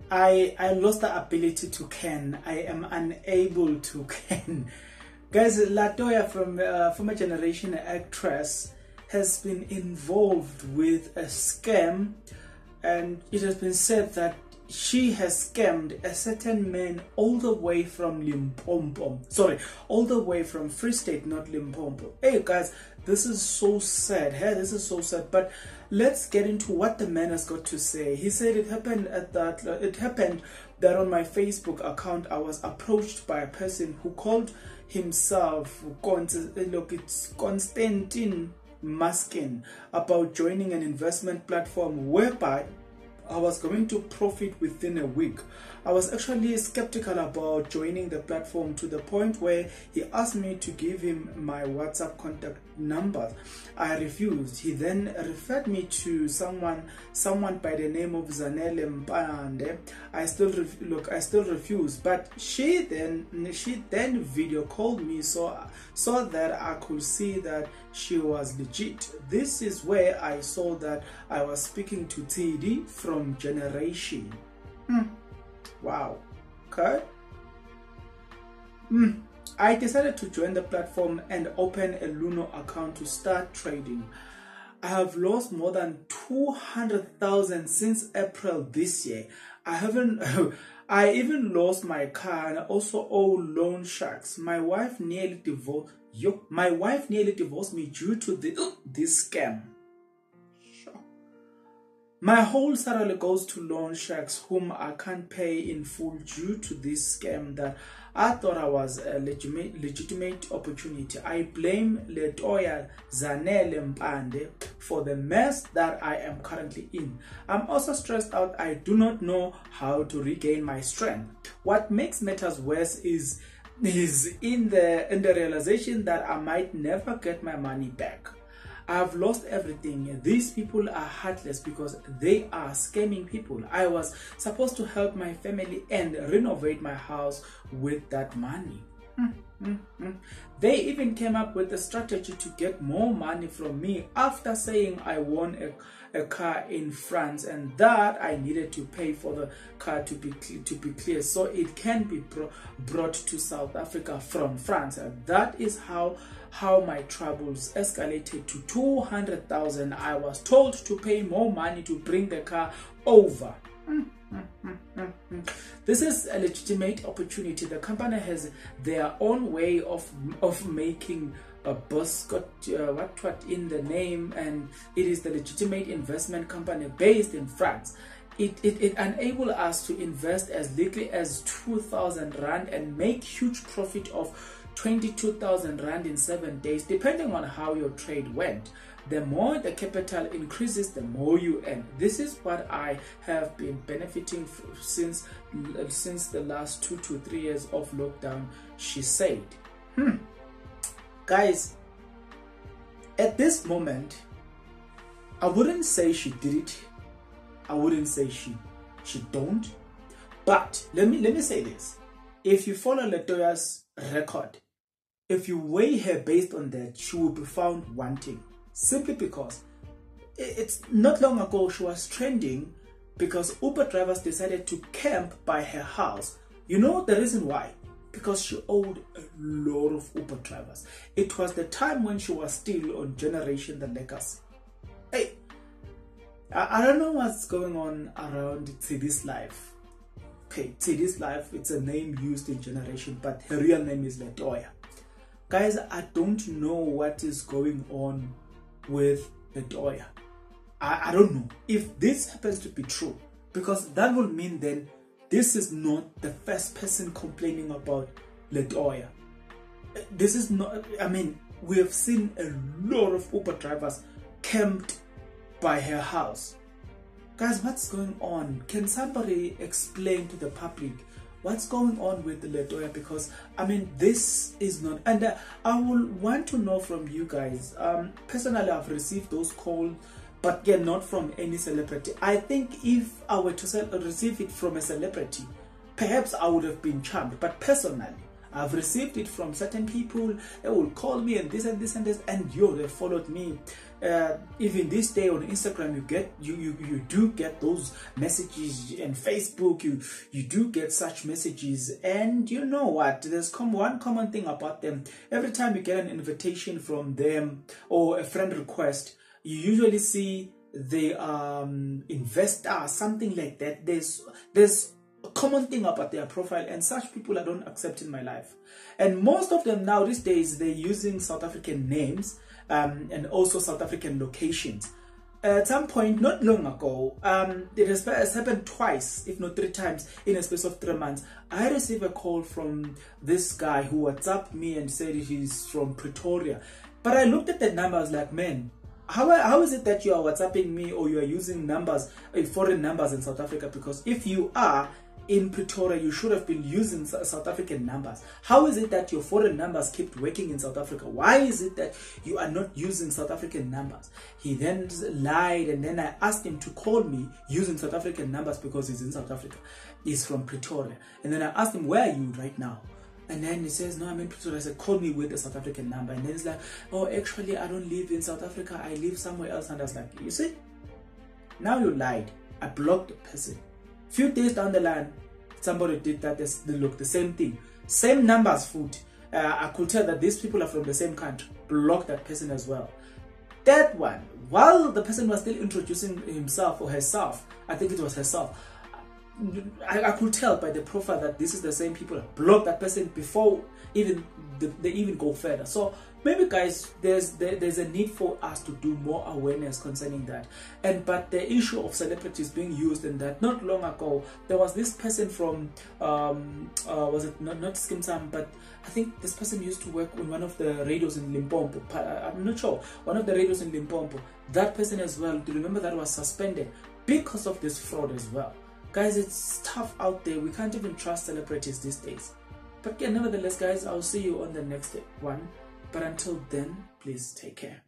I lost the ability to can. I am unable to can. Guys, Letoya from former generation actress has been involved with a scam, and it has been said that she has scammed a certain man all the way from Limpopo. Sorry, all the way from Free State, not Limpopo. Hey guys, this is so sad. Hey, this is so sad. But let's get into what the man has got to say. He said it happened that on my Facebook account I was approached by a person who called himself Constantine Maskin about joining an investment platform whereby I was going to profit within a week. I was actually skeptical about joining the platform to the point where he asked me to give him my WhatsApp contact number. I refused. He then referred me to someone by the name of Zanele Mpande. I still refused, but she then video called me so that I could see that she was legit. This is where I saw that I was speaking to TSIDI from Generation. Wow. Okay. I decided to join the platform and open a Luno account to start trading. I have lost more than 200,000 since April this year. I even lost my car and I also owe loan sharks. My wife nearly divorced me due to this scam. My whole salary goes to loan sharks whom I can't pay in full due to this scam that I thought I was a legitimate opportunity. I blame Letoya Zanele Mpande for the mess that I am currently in. I'm also stressed out. I do not know how to regain my strength. What makes matters worse is in the realization that I might never get my money back. I've lost everything. These people are heartless because they are scamming people. I was supposed to help my family and renovate my house with that money. They even came up with a strategy to get more money from me after saying I won a car in France and that I needed to pay for the car to be clear so it can be brought to South Africa from France. And that is how my troubles escalated to 200,000. I was told to pay more money to bring the car over. This is a legitimate opportunity. The company has their own way of making a bus got what in the name, and it is the legitimate investment company based in France. It enables us to invest as little as 2,000 rand and make huge profit of 22,000 rand in 7 days, depending on how your trade went. The more the capital increases, the more you earn. This is what I have been benefiting since the last 2 to 3 years of lockdown, she said. Guys, at this moment, I wouldn't say she did it. I wouldn't say she don't. But let me say this. If you follow Letoya's record, if you weigh her based on that, she will be found wanting. Simply because it's not long ago she was trending because Uber drivers decided to camp by her house. You know the reason why? Because she owed a lot of Uber drivers. It was the time when she was still on Generation the Legacy. Hey, I don't know what's going on around TSIDI's life. Okay, TSIDI's life, it's a name used in Generation, but her real name is Letoya. Guys, I don't know what is going on with Letoya. I don't know if this happens to be true, because that will mean then this is not the first person complaining about Letoya. This is not, I mean, we have seen a lot of Uber drivers camped by her house. Guys, what's going on? Can somebody explain to the public what's going on with Letoya? Because I mean, this is not, and I will want to know from you guys. Personally, I've received those calls, but again, not from any celebrity. I think if I were to receive it from a celebrity, perhaps I would have been charmed. But personally, I've received it from certain people. They will call me and this and this and this, and they followed me. Even this day on Instagram, you do get those messages, and Facebook you do get such messages. And you know what, there's one common thing about them. Every time you get an invitation from them or a friend request, you usually see the investor, something like that. There's a common thing about their profile, and such people I don't accept in my life. And most of them now these days, they're using South African names and also South African locations. At some point not long ago, it has happened twice, if not 3 times, in a space of 3 months. I received a call from this guy who WhatsApped me and said he's from Pretoria. But I looked at the number, I was like, man, how is it that you are WhatsApping me, or you are using numbers, foreign numbers in South Africa? Because if you are in Pretoria, you should have been using South African numbers. How is it that your foreign numbers kept working in South Africa? Why is it that you are not using South African numbers? He then lied, and then I asked him to call me using South African numbers because he's in South Africa. He's from Pretoria. And then I asked him, where are you right now? And then he says, no, I'm in Pretoria. I said, call me with a South African number. And then he's like, oh, actually, I don't live in South Africa. I live somewhere else. And I was like, you see? Now you lied. I blocked the person. Few days down the line, somebody did that. They look the same thing. Same numbers, food. I could tell that these people are from the same country. Block that person as well. That one, while the person was still introducing himself or herself, I think it was herself, I could tell by the profile that this is the same people. Block that person before they even go further. So maybe, guys, there's a need for us to do more awareness concerning that. But the issue of celebrities being used in that, not long ago there was this person from was it not Skimsam, but I think this person used to work on one of the radios in Limpopo. I'm not sure, one of the radios in Limpopo. That person as well, do you remember, that was suspended because of this fraud as well. Guys, it's tough out there. We can't even trust celebrities these days. But yeah, nevertheless, guys, I'll see you on the next one. But until then, please take care.